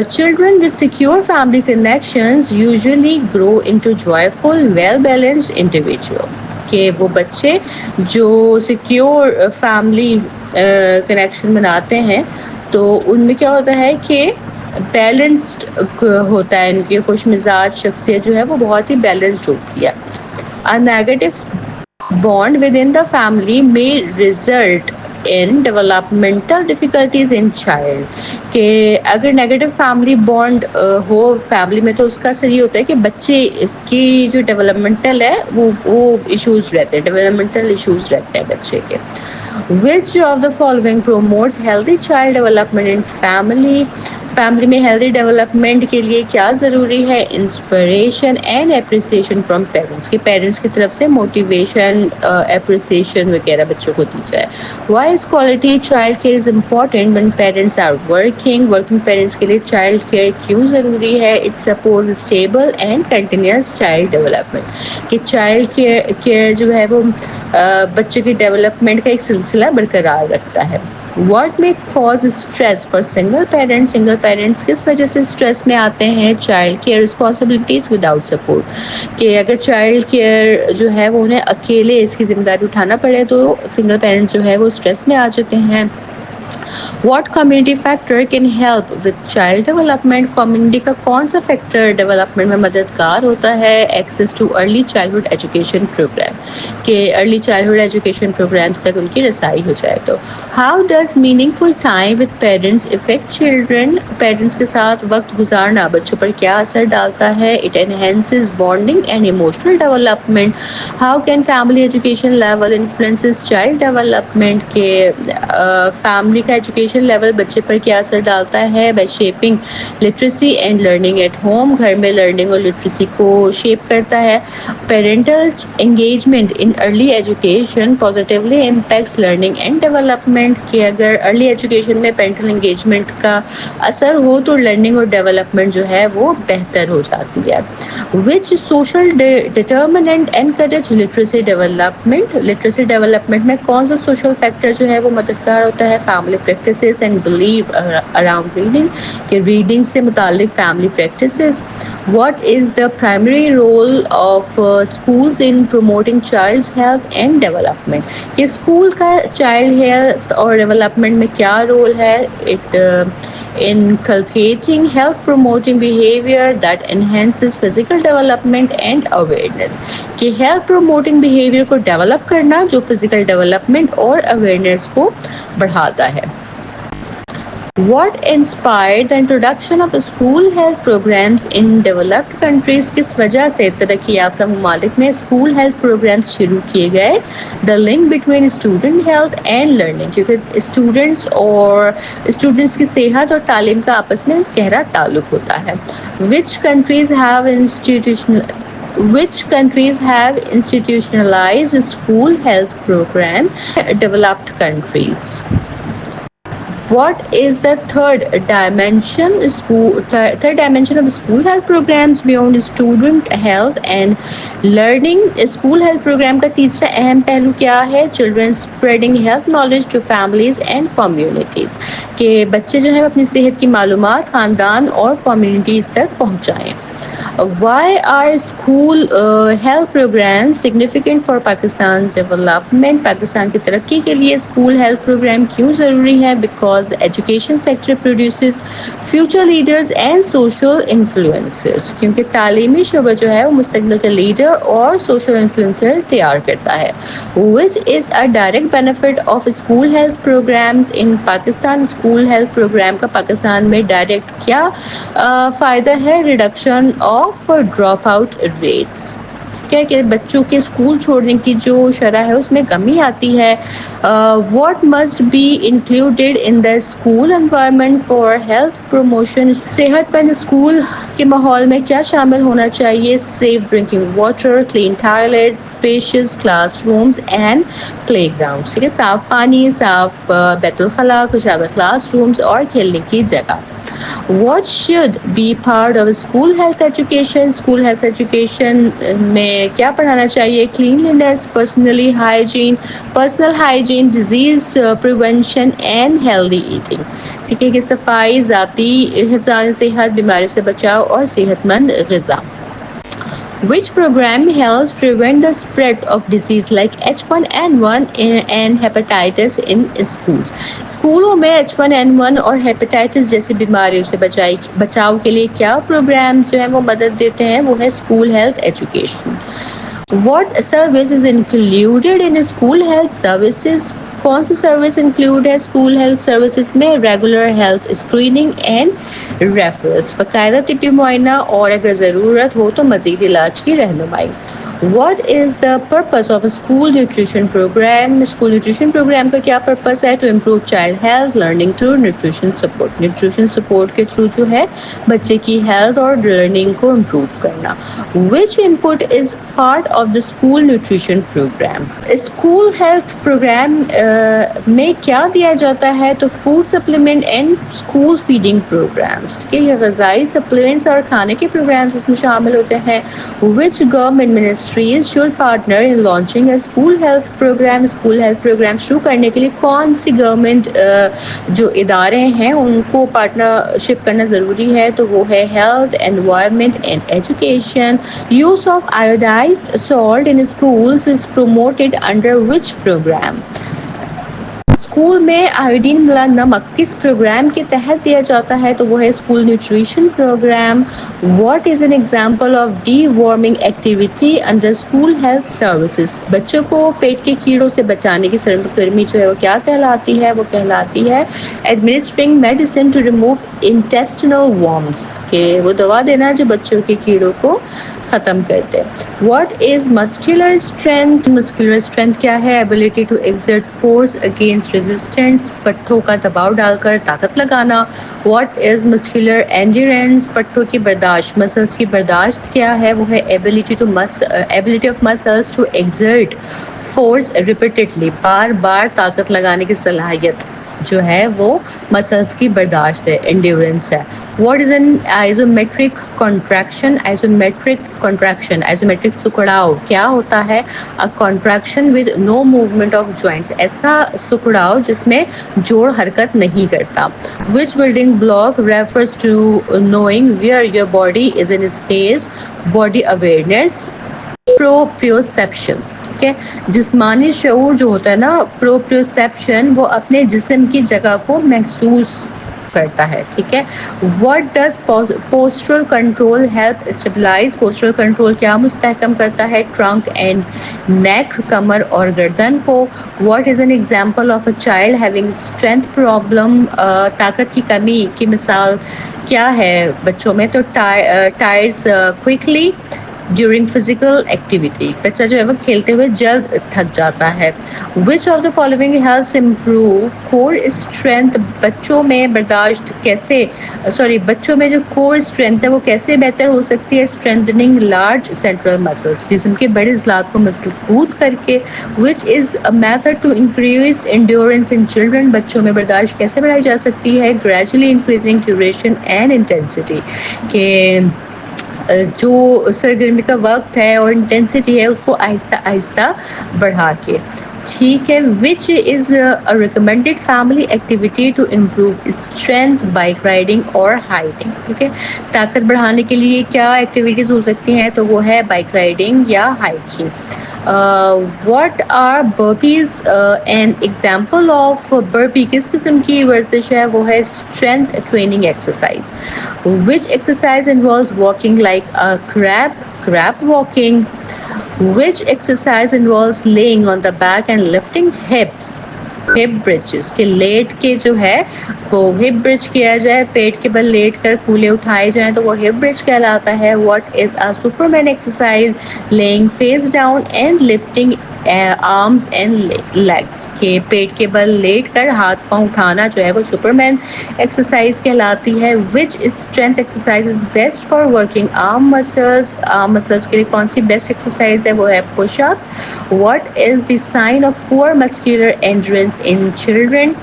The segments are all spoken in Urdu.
Children with secure family connections usually grow into joyful, well-balanced individual. کہ وہ بچے جو سیکیور فیملی کنیکشن بناتے ہیں تو ان میں کیا ہوتا ہے کہ بیلنسڈ ہوتا ہے، ان کی خوش مزاج شخصیت جو ہے وہ بہت ہی بیلنسڈ ہوتی ہے. A negative bond within the family may result in developmental difficulties in child. کہ اگر نیگیٹو فیملی بانڈ ہو فیملی میں تو اس کا اثر یہ ہوتا ہے کہ بچے کی جو ڈیولپمنٹل ہے وہ ایشوز رہتے ہیں، ڈیولپمنٹل ایشوز رہتے ہیں بچے کے. Which of the following promotes healthy child development in family? Family میں ہیلدی ڈیولپمنٹ کے لیے کیا ضروری ہے؟ Inspiration and appreciation from parents, کہ پیرنٹس کی طرف سے موٹیویشن اپریسیشن وغیرہ بچوں کو دی جائے. Why is quality child care is important when parents are working؟ Working parents کے لیے چائلڈ کیئر کیوں ضروری ہے؟ It support stable and continuous child development, کہ چائلڈ کیئر جو ہے وہ بچے کی ڈیولپمنٹ کا ایک سلسلہ برقرار رکھتا ہے. What may cause stress for single parents؟ Single parents کس وجہ سے اسٹریس میں آتے ہیں؟ Child care responsibilities without support, کہ اگر چائلڈ کیئر جو ہے وہ انہیں اکیلے اس کی ذمہ داری اٹھانا پڑے تو سنگل پیرنٹ جو ہے وہ اسٹریس میں آ جاتے ہیں. What community factor can help with child development؟ Community کا کون سا فیکٹر ڈیولپمنٹ میں مددگار ہوتا ہے؟ Access to early childhood education program, کہ ارلی چائلڈہڈ ایجوکیشن پروگرامس تک ان کی رسائی ہو جائے. تو how does meaningful time with parents affect children? Parents کے ساتھ وقت گزارنا بچوں پر کیا اثر ڈالتا ہے؟ It enhances bonding and emotional development. How can family education level influences child development? کہ فیملی کا ایجوکیشن لیول بچے پر کیا اثر ڈالتا ہے؟ By shaping literacy and learning at home, گھر میں لرننگ اور لٹریسی کو شیپ کرتا ہے. Parental engagement in early education positively impacts learning and development, کہ اگر ارلی ایجوکیشن میں پیرنٹل انگیجمنٹ کا اثر ہو تو لرننگ اور ڈیولپمنٹ جو ہے وہ بہتر ہو جاتی ہے. Which social determinant encourage literacy development? Literacy development میں کون سا سوشل فیکٹر جو ہے وہ مددگار ہوتا ہے؟ Family practices and belief around reading, کہ ریڈنگ سے متعلق family practices. What is the primary role of schools in promoting child health and development? کہ اسکول کا چائلڈ ہیلتھ اور ڈیولپمنٹ میں کیا رول ہے؟ It inculcating health promoting behavior that enhances physical development and awareness، کہ health promoting behavior کو ڈیولپ کرنا جو physical development اور awareness کو بڑھاتا ہے. What inspired the introduction of the school health programs in developed countries؟ کس وجہ سے ترقی یافتہ ممالک میں اسکول ہیلتھ پروگرامس شروع کیے گئے؟ The link between student health and learning، کیونکہ اسٹوڈنٹس کی صحت اور تعلیم کا آپس میں گہرا تعلق ہوتا ہے. Which countries have institutionalized school health program؟ Developed countries. What is the third dimension of school health programs beyond student health and learning؟ School health program کا تیسرا اہم پہلو کیا ہے؟ Children spreading health knowledge to families and communities، کہ بچے جو ہیں اپنی صحت کی معلومات خاندان اور کمیونٹیز تک پہنچائیں. Why are school health programs significant for Pakistan development؟ Pakistan کی ترقی کے لیے اسکول ہیلتھ پروگرام کیوں ضروری ہے؟ Because the education sector produces future leaders and social influencers، کیونکہ تعلیمی شعبہ جو ہے وہ مستقبل کے لیڈر اور social influencer تیار کرتا ہے. Which is a direct benefit of school health programs in Pakistan؟ School health program کا پاکستان میں ڈائریکٹ کیا فائدہ ہے؟ Reduction of dropout rates, کہ بچوں کے اسکول چھوڑنے کی جو شرح ہے اس میں کمی آتی ہے. What must be included in the school environment for health promotion? صحت مند اسکول کے ماحول میں کیا شامل ہونا چاہیے؟ Safe drinking water, clean toilet, spacious classrooms and playgrounds, ٹھیک ہے، صاف پانی، صاف بیت الخلاء، کشادہ کلاس رومز اور کھیلنے کی جگہ. What should be part of school health education؟ School health education میں ہمیں کیا پڑھانا چاہیے؟ Cleanliness, personal hygiene, disease prevention and healthy eating. ٹھیک ہے کہ صفائی، ذاتی حفظان صحت، بیماری سے بچاؤ اور صحت مند غذا. Which program helps prevent the spread of disease like H1N1 and hepatitis in schools? اسکولوں میں H1N1 اور ہیپاٹائٹس جیسی بیماریوں سے بچاؤ کے لیے کیا پروگرامز جو ہیں وہ مدد دیتے ہیں؟ وہ ہے school health education. What services included in school health services? کون سی سروس انکلوڈ ہے اسکول ہیلتھ سروسز میں؟ Regular health screening and referrals, باقاعدہ طبی معائنہ اور اگر ضرورت ہو تو مزید علاج کی رہنمائی. What is the purpose of a school nutrition program? School nutrition program کا کیا پرپس ہے؟ To improve child health, learning through nutrition support. Nutrition support کے تھرو جو ہے بچے کی ہیلتھ اور لرننگ کو امپروو کرنا. Which input is part of the school nutrition program? School health program میں کیا دیا جاتا ہے؟ تو food supplement and school feeding programs. ٹھیک ہے، یہ غذائی سپلیمنٹس اور کھانے کے پروگرامس اس میں شامل ہوتے ہیں. Which government ministries should partner in launching a school health programme. School health programme شروع کرنے کے لیے کون سی گورنمنٹ جو ادارے ہیں ان کو پارٹنرشپ کرنا ضروری ہے؟ تو وہ ہے health, environment and education. Use of iodized salt in schools is promoted under which program? School میں آیوڈین ملا نمک کس پروگرام کے تحت دیا جاتا ہے؟ تو وہ ہے school nutrition program. What is an example of deworming activity under school health services? بچوں کو پیٹ کے کیڑوں سے بچانے کی سرگرمی جو ہے وہ کیا کہلاتی ہے؟ وہ کہلاتی ہے administering medicine to remove intestinal worms, کہ وہ دوا دینا جو بچوں کے کیڑوں کو ختم کرتے. What is muscular strength? Muscular strength کیا ہے؟ Ability to exert force against resistance, پٹھوں کا دباؤ ڈال کر طاقت لگانا. What is muscular endurance? پٹھوں کی برداشت. مسلس کی برداشت کیا ہے؟ وہ ہے ability of muscles to exert force repeatedly, بار بار طاقت لگانے کی صلاحیت جو ہے وہ مسلس کی برداشت ہے، انڈیورنس ہے. What is an isometric contraction? Isometric سکڑاؤ کیا ہوتا ہے؟ Contraction with no movement of joints, ایسا سکڑاؤ جس میں جوڑ حرکت نہیں کرتا. Which building block refers to knowing where your body is in space? Body awareness. Proprioception, ٹھیک ہے، جسمانی شعور جو ہوتا ہے نا، پروپریوسیپشن، وہ اپنے جسم کی جگہ کو محسوس کرتا ہے. ٹھیک ہے. What does پوسچرل control help stabilise? پوسچرل control کیا مستحکم کرتا ہے؟ ٹرنک اینڈ نیک، کمر اور گردن کو. What is an example of a child having strength problem? طاقت کی کمی کی مثال کیا ہے بچوں میں؟ تو tyres quickly during physical activity, بچہ جو ہے وہ کھیلتے ہوئے جلد تھک جاتا ہے. Which of the following helps improve core strength? بچوں میں بچوں میں جو کور اسٹرینتھ ہے وہ کیسے بہتر ہو سکتی ہے؟ اسٹرینتھنگ لارج سینٹرل مسلس، جسم کے بڑے عضلات کو مضبوط کر کے. Which is a method to increase endurance in children? بچوں میں برداشت کیسے بڑھائی جا سکتی ہے؟ Gradually increasing duration and intensity, کہ جو سرگرمی کا وقت ہے اور انٹینسٹی ہے اس کو آہستہ آہستہ بڑھا کے. ٹھیک ہے. Which is a recommended family activity to improve strength? Bike riding اور ہائکنگ. ٹھیک ہے، طاقت بڑھانے کے لیے کیا ایکٹیویٹیز ہو سکتی ہیں؟ تو وہ ہے بائک رائڈنگ یا hiking. What are burpees? An example of burpee کس قسم کی ورزش ہے؟ وہ ہے strength training exercise. Which exercise involves walking like crab walking? Which exercise involves laying on the back and lifting hips? Hip bridges, کہ لیٹ کے جو ہے وہ ہپ برج کیا جائے، پیٹ کے بل لیٹ کر کولے اٹھائے جائیں تو وہ ہپ برج کہلاتا ہے. What is a superman exercise? Lying face down and lifting arms and legs, کہ پیٹ کے بل لیٹ کر ہاتھ پاؤں اٹھانا جو ہے وہ سپرمین ایکسرسائز کہلاتی ہے. Which strength exercise is best for working arm muscles? Arm muscles کے لیے کون سی بیسٹ ایکسرسائز ہے؟ وہ ہے push up. What is the sign of poor muscular endurance in children?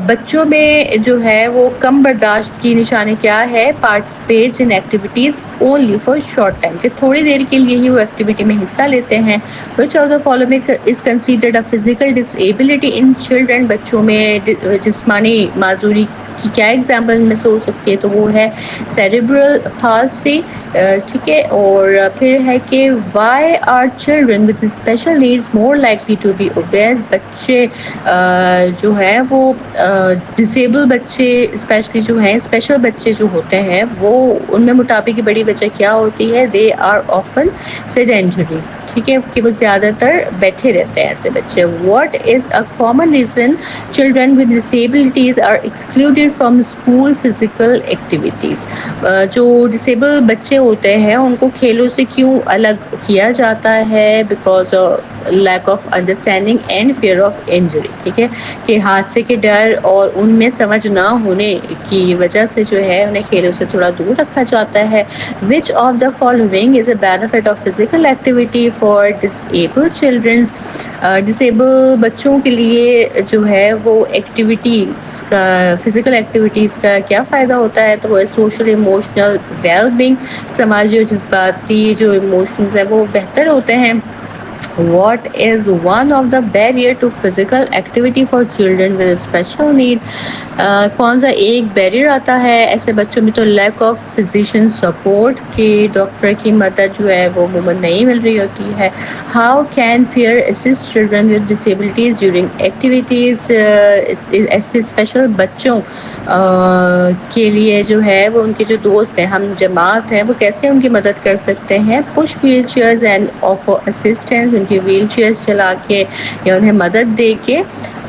بچوں میں جو ہے وہ کم برداشت کی نشانی کیا ہے؟ Participates in activities only for short time, کہ تھوڑی دیر کے لیے ہی وہ ایکٹیویٹی میں حصہ لیتے ہیں. Which of the following is considered a physical disability in children, بچوں میں جسمانی معذوری کی کیا ایگزامپل میں سے ہو سکتی ہے؟ تو وہ ہے سیریبرل پالسی. ٹھیک ہے. اور پھر ہے کہ why are children with special needs more likely to be obese, بچے جو ہے وہ ڈسیبل بچے اسپیشلی جو ہیں، اسپیشل بچے جو ہوتے ہیں وہ ان میں موٹاپے کی بڑی وجہ کیا ہوتی ہے؟ They are often sedentary. ٹھیک ہے، کہ وہ زیادہ تر بیٹھے رہتے ہیں ایسے بچے. What is a common reason children with disabilities are excluded from school physical activities? جو ڈسیبل بچے ہوتے ہیں ان کو کھیلوں سے کیوں الگ کیا جاتا ہے؟ Because lack of understanding and fear of injury. ٹھیک ہے، کہ حادثے کے ڈر اور ان میں سمجھ نہ ہونے کی وجہ سے جو ہے انہیں کھیلوں سے تھوڑا دور رکھا جاتا ہے. Which of the following is a benefit of physical activity for disabled childrens? Disabled بچوں کے لیے جو ہے وہ ایکٹیویٹیز کا، فزیکل ایکٹیویٹیز کا کیا فائدہ ہوتا ہے؟ تو وہ سوشل ایموشنل ویل بینگ، سماجی اور جذباتی جو ایموشنز ہیں وہ بہتر ہوتے ہیں. What is one of the barrier to physical activity for children with special need؟ کون سا ایک بیریئر آتا ہے ایسے بچوں میں؟ تو لیک آف فزیشین سپورٹ، کہ ڈاکٹر کی مدد جو ہے وہ عموماً نہیں مل رہی ہوتی ہے. How can peer assist children with disabilities during activities? ایسے اسپیشل بچوں کے لیے جو ہے وہ ان کے جو دوست ہیں، ہم جماعت ہیں، وہ کیسے ان کی مدد کر سکتے ہیں؟ Push wheelchairs and offer assistance, ان کی ویل چیئرز چلا کے یا انہیں مدد دے کے.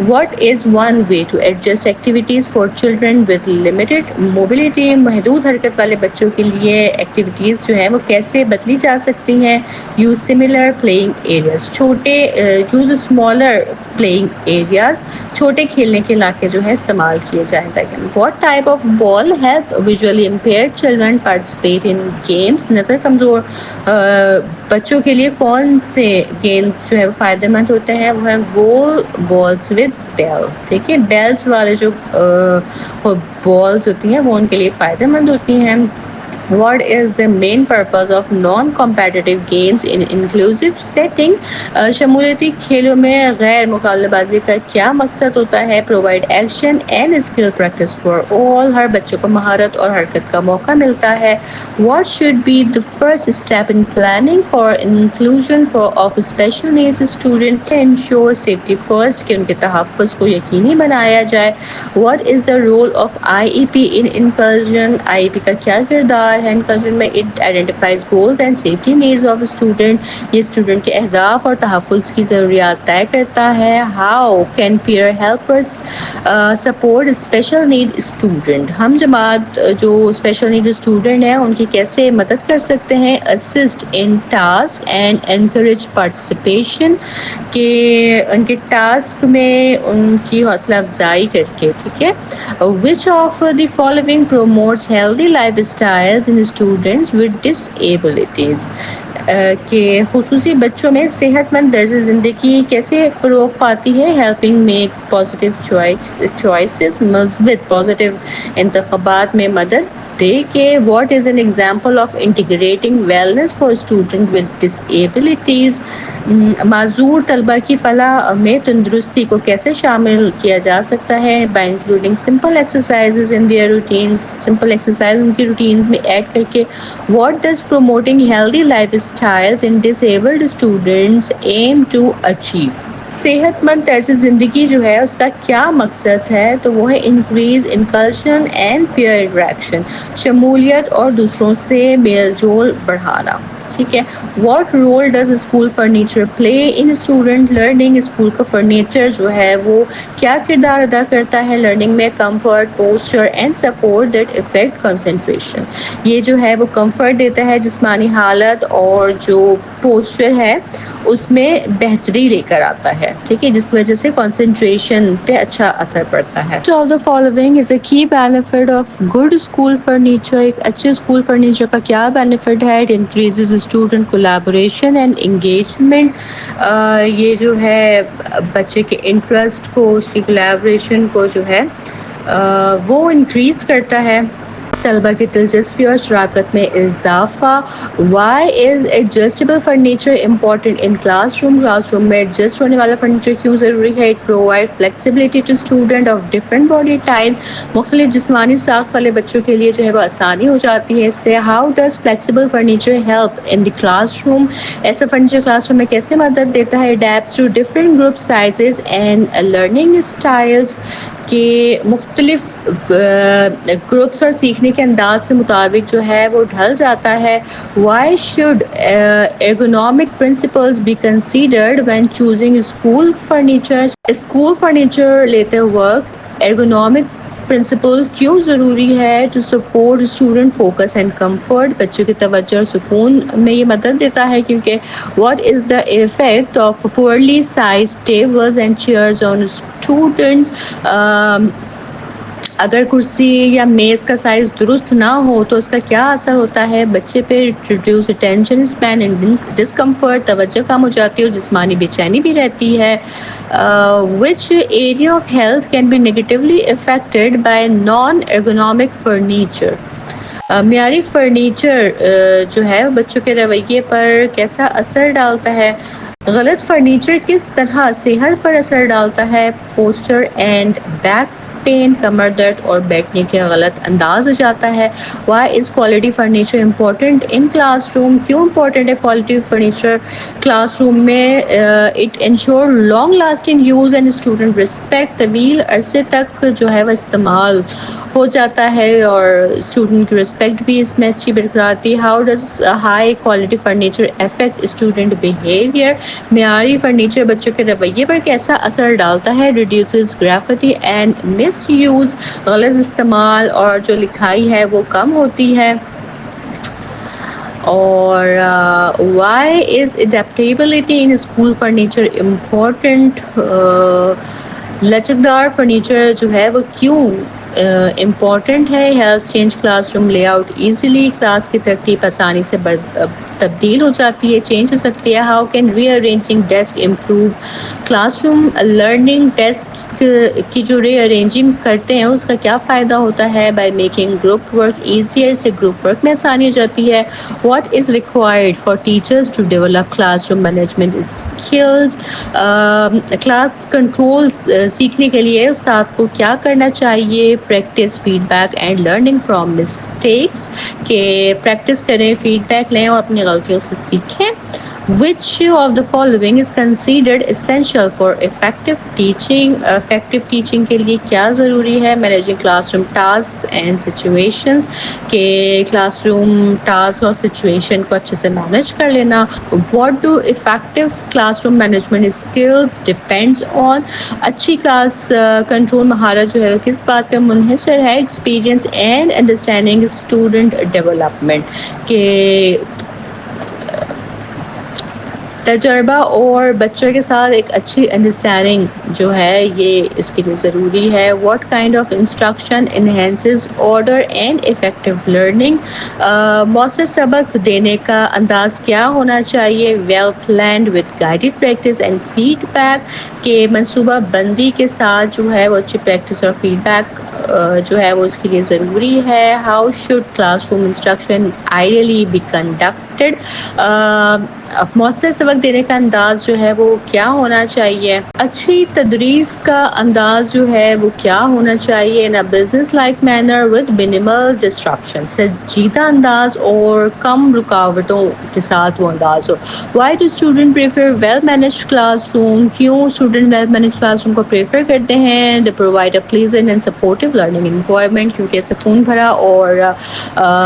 What is one way to adjust activities for children with limited mobility? محدود حرکت والے بچوں کے لیے ایکٹیویٹیز جو ہیں وہ کیسے بدلی جا سکتی ہیں؟ Use similar playing areas, use smaller playing areas, چھوٹے کھیلنے کے علاقے جو ہے استعمال کیے جائیں تاکہ. What type of ball help visually impaired children participate in games? نظر کمزور بچوں کے لیے کون سے گیم جو ہے فائدہ مند ہوتے ہیں؟ وہ ہیں گول بالز ود بیل. ٹھیک ہے، بیلز والے جو بالز ہوتی ہیں وہ ان کے لیے فائدہ مند ہوتی ہیں. What is the main purpose of non-competitive games in inclusive setting؟ شمولیتی کھیلوں میں غیر مقابلہ بازی کا کیا مقصد ہوتا ہے؟ Provide action and skill practice for all، ہر بچے کو مہارت اور حرکت کا موقع ملتا ہے. What should be the first step in planning for inclusion of special needs students؟ Ensure safety first، کہ ان کے تحفظ کو یقینی بنایا جائے. What is the role of IEP in inclusion؟ IEP کا کیا کردار ہے انکلوژن میں؟ It identifies goals and safety needs of student, یہ اسٹوڈنٹ کے اہداف اور تحفظ کی ضروریات طے کرتا ہے. How can peer helpers support special need student? ہم جماعت جو اسپیشل نیڈ اسٹوڈنٹ ہیں ان کی کیسے مدد کر سکتے ہیں؟ Assist in task and encourage participation, کہ ان کے ٹاسک میں ان کی حوصلہ افزائی کر کے. ٹھیک ہے. Which of the following promotes healthy lifestyles in students with disabilities? کہ خصوصی بچوں میں صحت مند طرز زندگی کیسے فروغ پاتی ہے؟ ہیلپنگ میک پازیٹیو چوائسز، مثبت پازیٹیو انتخابات میں مدد دے کے. What is an example of integrating wellness for student with disabilities? معذور طلبہ کی فلاح میں تندرستی کو کیسے شامل کیا جا سکتا ہے؟ By including simple exercises in their routines, simple exercise ان کی روٹین میں ایڈ کر کے. What does promoting healthy lifestyles in disabled students aim to achieve? صحت مند طرز زندگی جو ہے اس کا کیا مقصد ہے؟ تو وہ ہے increase inclusion and peer interaction, شمولیت اور دوسروں سے میل جول بڑھانا. ٹھیک ہے. What role does school furniture play in student learning? School کا فرنیچر جو ہے وہ کیا کردار ادا کرتا ہے لرننگ میں؟ Comfort, posture and support that affect concentration, یہ جو ہے وہ کمفرٹ دیتا ہے جسمانی حالت اور جو پوسچر ہے اس میں بہتری لے کر آتا ہے, ٹھیک ہے, جس کی وجہ سے کنسنٹریشن پہ اچھا اثر پڑتا ہے. All the following is a key benefit of good school furniture. ایک اچھے اسکول فرنیچر کا کیا بینیفٹ ہے؟ It increases student collaboration and engagement. یہ جو ہے بچے کے انٹرسٹ کو, اس کی کولیبریشن کو جو ہے وہ انکریز کرتا ہے. طلبہ کی دلچسپی اور شراکت میں اضافہ. Why is adjustable furniture important in classroom? Class room میں ایڈجسٹ ہونے والا فرنیچر کیوں ضروری ہے؟ It provide flexibility to student of different body types. مختلف جسمانی ساخت والے بچوں کے لیے جو ہے وہ آسانی ہو جاتی ہے اس سے. How does flexible furniture help in the classroom? ایسا فرنیچر کلاس روم میں کیسے مدد دیتا ہے؟ Adapts to different group sizes and learning styles. کہ مختلف گروپس اور سیکھنے کے انداز کے مطابق جو ہے وہ ڈھل جاتا ہے. Why should ergonomic principles be considered when choosing school furniture? School furniture لیتے وقت ergonomic پرنسپل کیوں ضروری ہے؟ To support student focus and comfort. بچوں کی توجہ اور سکون میں یہ مدد دیتا ہے کیونکہ what is the effect of poorly size tables and chairs on students. اگر کرسی یا میز کا سائز درست نہ ہو تو اس کا کیا اثر ہوتا ہے بچے پہ؟ Reduce attention span and discomfort. توجہ کم ہو جاتی ہے اور جسمانی بے چینی بھی رہتی ہے. Which area of health can be negatively affected by non ergonomic furniture? معیاری فرنیچر جو ہے بچوں کے رویے پر کیسا اثر ڈالتا ہے؟ غلط فرنیچر کس طرح صحت پر اثر ڈالتا ہے؟ پوسچر اینڈ بیک پین, کمر درد اور بیٹھنے کے غلط انداز ہو جاتا ہے. Why is quality furniture important in classroom? کیوں امپورٹنٹ ہے کوالٹی فرنیچر کلاس روم میں؟ It ensure long lasting use and student respect. طویل عرصے تک جو ہے وہ استعمال ہو جاتا ہے اور اسٹوڈنٹ کی رسپیکٹ بھی اس میں اچھی برقرار آتی ہے. How does high quality furniture affect student behaviour? معیاری فرنیچر بچوں کے رویے پر کیسا اثر ڈالتا ہے؟ Reduces graffiti and misuse. غلط استعمال اور جو لکھائی ہے وہ کم ہوتی ہے. اور why is adaptability in school furniture important? لچکدار فرنیچر جو ہے وہ کیوں امپورٹنٹ ہے؟ Help change class room lay out easily. Class کی ترتیب آسانی سے تبدیل ہو جاتی ہے, چینج ہو سکتی ہے. How can rearranging desk improve classroom learning? Desk کی جو ری ارینجنگ کرتے ہیں اس کا کیا فائدہ ہوتا ہے؟ By making group work easier. سے گروپ ورک میں آسانی ہو جاتی ہے. What is required for teachers to develop classroom management skills? Class control سیکھنے کے لیے استاد کو کیا کرنا چاہیے؟ Practice feedback and learning from mistakes. کہ پریکٹس کریں, فیڈ بیک لیں اور اپنی غلطیوں سے سیکھیں. Which of the following is considered essential for effective teaching? Effective teaching کے لیے کیا ضروری ہے؟ Managing classroom tasks and situations. کہ کلاس روم ٹاسک اور سچویشن کو اچھے سے مینیج کر لینا. What do effective classroom management skills depends on? اچھی کلاس کنٹرول مہارت جو ہے کس بات پہ منحصر ہے؟ Experience and understanding student development. کہ تجربہ اور بچوں کے ساتھ ایک اچھی انڈرسٹینڈنگ جو ہے یہ اس کے لیے ضروری ہے. What kind of instruction enhances order and effective learning? مؤثر سبق دینے کا انداز کیا ہونا چاہیے؟ Well planned with guided practice and feedback. کہ منصوبہ بندی کے ساتھ جو ہے وہ اچھی پریکٹس اور فیڈ بیک جو ہے وہ اس کے لیے ضروری ہے. How should classroom instruction ideally be conducted? مؤثر سبق دینے کا انداز جو ہے وہ کیا ہونا چاہیے؟ اچھی تدریس کا انداز جو ہے وہ کیا ہونا چاہیے؟ In business like manner with minimal disruption. سنجیدہ انداز اور کم رکاوٹوں کے ساتھ وہ انداز ہو. Why do student prefer well managed classroom? کیوں student well managed classroom کو پریفر کرتے ہیں؟ They provide a pleasant and supportive learning environment. کیونکہ سکون بھرا اور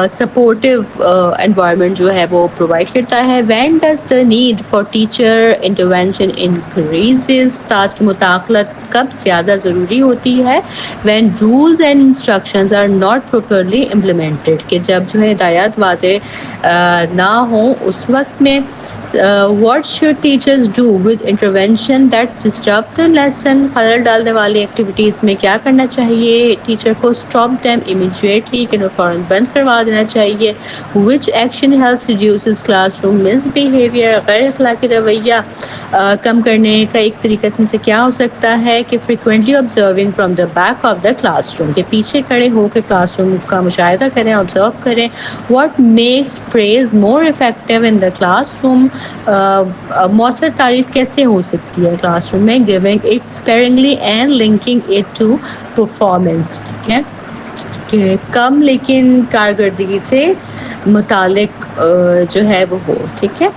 سپورٹیو انوائرمنٹ جو ہے وہ پرووائڈ کرتا ہے. When does the need for teacher intervention increases? استاد کی مداخلت کب زیادہ ضروری ہوتی ہے؟ when rules and instructions are not properly implemented. کہ جب جو ہے ہدایات واضح نہ ہوں اس وقت میں. What should teachers do with intervention that disrupt the lesson? خلل ڈالنے والی ایکٹیویٹیز میں کیا کرنا چاہیے ٹیچر کو؟ اسٹاپ دیم امیڈیٹلی، کہ فوراً بند کروا دینا چاہیے. Which action helps reduces classroom misbehaviour, غیر اخلاقی رویہ کم کرنے کا ایک طریقہ اس میں سے کیا ہو سکتا ہے کہ frequently observing from the back of the class room, کے پیچھے کھڑے ہو کے کلاس روم کا مشاہدہ کریں، آبزرو کریں. What makes praise more effective in the classroom, مؤثر تعریف کیسے ہو سکتی ہے کلاس روم میں؟ Giving it sparingly and linking it to performance. ٹھیک ہے کہ کم لیکن کارکردگی سے متعلق جو ہے وہ ہو. ٹھیک ہے.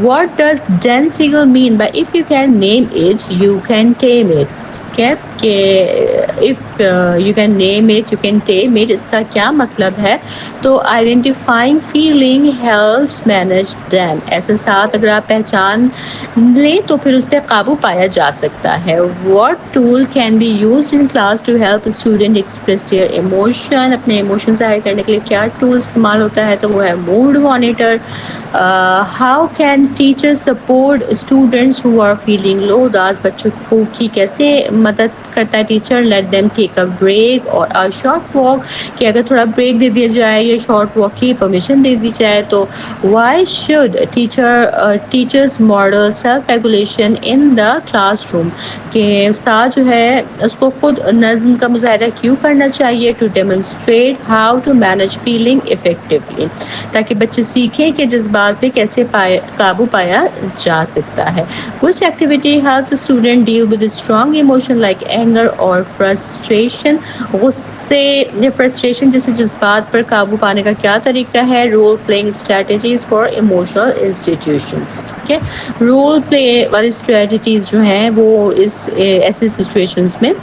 What does Dan Siegel mean by if you can name it, you can tame it? ٹھیک ہے کہ if you can name it, you can tame it، اس کا کیا مطلب ہے؟ تو identifying feeling helps manage them، احساسات اگر آپ پہچان لیں تو پھر اس پہ قابو پایا جا سکتا ہے. What tool can be used in class to help a student express their emotion، اپنے ایموشن ظاہر کرنے کے لیے کیا ٹول استعمال ہوتا ہے؟ تو وہ ہے mood monitor. How can teachers support students who are feeling low؟ اداس بچوں کو کی کیسے مدد کرتا ہے teacher? Let them take a break اور a short walk، کہ اگر تھوڑا بریک دے دیا جائے یا شارٹ واک کی پرمیشن دے دی جائے تو. Y should teachers model self regulation in the class room, کہ استاد جو ہے اس کو خود نظم کا مظاہرہ کیوں کرنا چاہیے؟ To demonstrate how to manage feeling effectively, تاکہ بچے سیکھیں کہ جذبات پہ کیسے قابو پایا جا سکتا ہے. Which activity helps the student deal with a strong emotion like anger or frustration؟ غصے یا فرسٹریشن جیسے جذبات پر قابو پانے کا کیا طریقہ ہے؟ Role playing strategies for emotional institutions. ٹھیک ہے. رول پلے والی اسٹریٹجیز جو ہیں وہ اس ایسے سچویشنز میں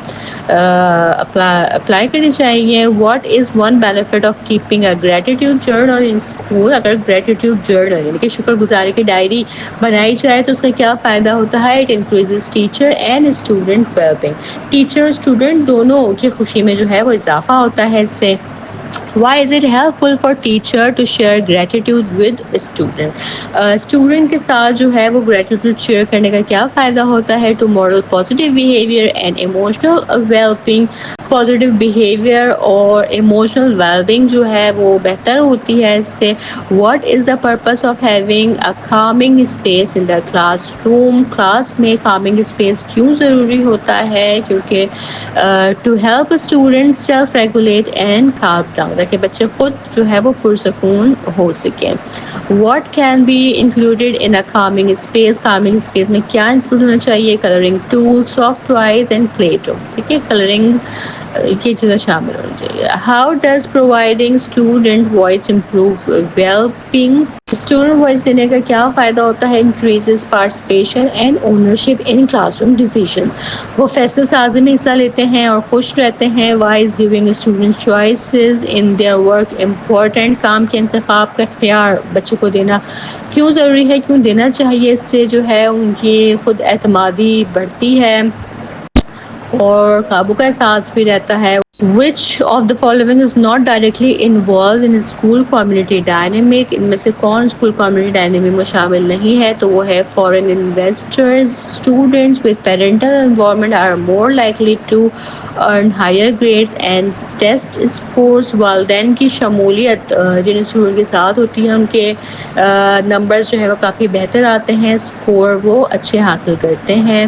اپلائی کرنی چاہیے. What is one benefit of keeping a gratitude journal in school? اگر گریٹیٹیوڈ جرنل یعنی کہ شکر گزاری کی ڈائری بنائی جائے تو اس کا کیا فائدہ ہوتا ہے؟ It increases teacher and student wellbeing, teacher اور اسٹوڈنٹ دونوں کی خوشی میں جو ہے وہ اضافہ ہوتا ہے اس سے. Why is it helpful for teacher to share gratitude with a student؟ Student کے ساتھ جو ہے وہ gratitude شیئر کرنے کا کیا فائدہ ہوتا ہے؟ to model positive behavior and emotional well-being. Positive behaviour اور ایموشنل ویلبینگ جو ہے وہ بہتر ہوتی ہے اس سے. What is the purpose of having a calming space in the classroom? Class میں کامنگ اسپیس کیوں ضروری ہوتا ہے؟ کیونکہ to help student self regulate and calm down, تاکہ بچے خود جو ہے وہ پرسکون ہو سکیں. What can be included in a calming space? Calming space میں کیا انکلوڈ ہونا چاہیے؟ Colouring tool, soft toys and playroom. ٹھیک ہے، کلرنگ یہ چیزیں شامل ہونی چاہیے. How does providing student voice improve wellbeing? Student voice دینے کا کیا فائدہ ہوتا ہے؟ Increases participation and ownership in classroom decision, وہ فیصلہ سازی میں حصہ لیتے ہیں اور خوش رہتے ہیں. Why is giving student choices in their work important? کام کے انتخاب کا اختیار بچوں کو دینا کیوں ضروری ہے، کیوں دینا چاہیے؟ اس سے جو ہے ان کی خود اعتمادی بڑھتی ہے اور قابو کا احساس بھی رہتا ہے. Which of the following is not directly involved in school community dynamic؟ ان میں سے کون اسکول کمیونٹی ڈائنامک میں شامل نہیں ہے؟ تو وہ ہے foreign investors. Students with parental involvement are more likely to earn higher grades and test scores. والدین کی شمولیت جن اسٹوڈنٹ کے ساتھ ہوتی ہے ان کے نمبرز جو ہے وہ کافی بہتر آتے ہیں، اسکور وہ اچھے حاصل کرتے ہیں.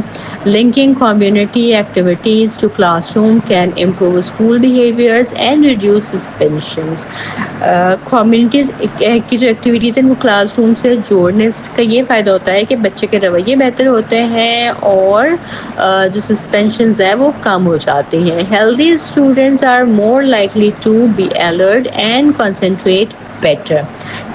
Linking community activities to classroom can improve school behaviors and reduce suspensions. Communities کی جو ایکٹیویٹیز ہیں وہ کلاس روم سے جوڑنے کا یہ فائدہ ہوتا ہے کہ بچے کے رویے بہتر ہوتے ہیں اور جو سسپینشنز ہیں وہ کم ہو جاتی ہیں. Healthy students are more likely to be alert and concentrate better.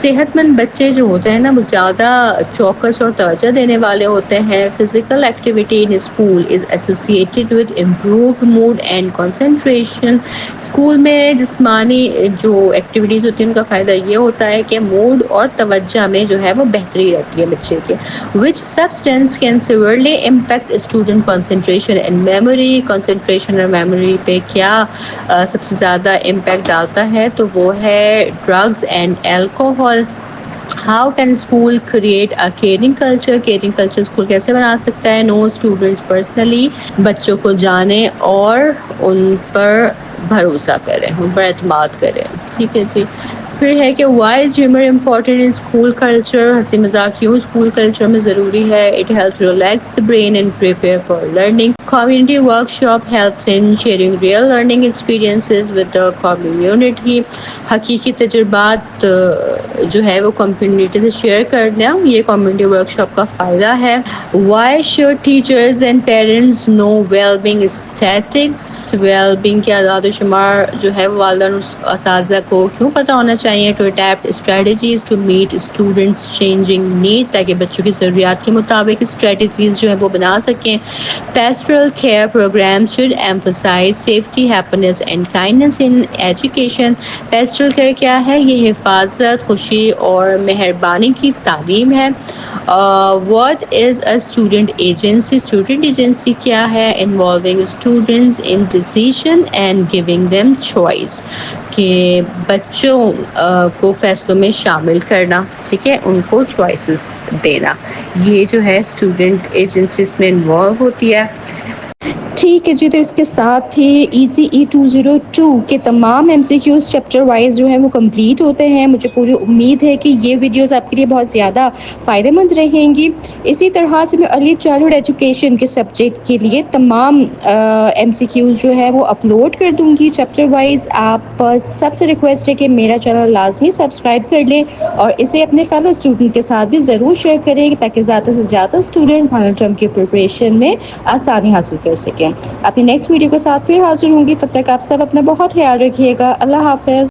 صحت مند بچے جو ہوتے ہیں نا وہ زیادہ چوکس اور توجہ دینے والے ہوتے ہیں. Physical activity in school is associated with improved mood and concentration. School میں جسمانی جو ایکٹیویٹیز ہوتی ہیں ان کا فائدہ یہ ہوتا ہے کہ موڈ اور توجہ میں جو ہے وہ بہتری رہتی ہے بچے کے. Which substance can severely impact student concentration and memory؟ concentration اور memory پہ کیا سب سے زیادہ امپیکٹ ڈالتا ہے؟ تو وہ ہے drugs and alcohol. How can school create a caring culture, caring culture school کیسے بنا سکتا ہے؟ نو اسٹوڈنٹس پرسنلی، بچوں کو جانیں اور ان پر بھروسہ کریں، ان پر اعتماد کریں. ٹھیک ہے جی. پھر ہے کہ why is humour important in school culture, ہنسی مذاق کیوں اسکول کلچر میں ضروری ہے؟ It help relax the brain and prepare for learning. Community workshop helps in sharing real learning experiences with the community. حقیقی تجربات جو ہے وہ کمیونٹی سے شیئر کرنا، یہ کمیونٹی ورک شاپ کا فائدہ ہے. Why should teachers and parents know wellbeing statistics, wellbeing کے اعداد و شمار جو ہے وہ والدین اور اساتذہ کو کیوں پتہ ہونا چاہیے؟ To adapt strategies to meet students changing need, تاکہ بچوں کی ضروریات کے مطابق اسٹریٹجیز جو ہے وہ بنا سکیں. Pastoral care programme should emphasise safety, happiness and kindness in education. Pastoral care کیا ہے؟ یہ حفاظت، خوشی اور مہربانی کی تعلیم ہے. What is a student agency? Student agency کیا ہے؟ Involving students in decision and giving them choice, کہ بچوں کو فیصلوں میں شامل کرنا، ٹھیک ہے، ان کو چوائسیز دینا، یہ جو ہے اسٹوڈنٹ ایجنسیز میں انوالو ہوتی ہے. ٹھیک ہے جی. تو اس کے ساتھ ہی ایزی ای 202 کے تمام M C Qs chapter wise جو ہے وہ کمپلیٹ ہوتے ہیں. مجھے پوری امید ہے کہ یہ ویڈیوز آپ کے لیے بہت زیادہ فائدہ مند رہیں گی. اسی طرح سے میں ارلی چائلڈہڈ ایجوکیشن کے سبجیکٹ کے لیے تمام ایم سی کیوز جو ہے وہ اپلوڈ کر دوں گی چیپٹر وائز. آپ سب سے ریکویسٹ ہے کہ میرا چینل لازمی سبسکرائب کر لیں اور اسے اپنے فیلو اسٹوڈنٹ کے ساتھ بھی ضرور شیئر کریں، تاکہ زیادہ سے زیادہ اسٹوڈنٹ فائنل ٹرم کی پریپریشن میں آسانی حاصل کر سکیں. اپنی نیکسٹ ویڈیو کے ساتھ پھر حاضر ہوں گی. تب تک آپ سب اپنا بہت خیال رکھیے گا. اللہ حافظ.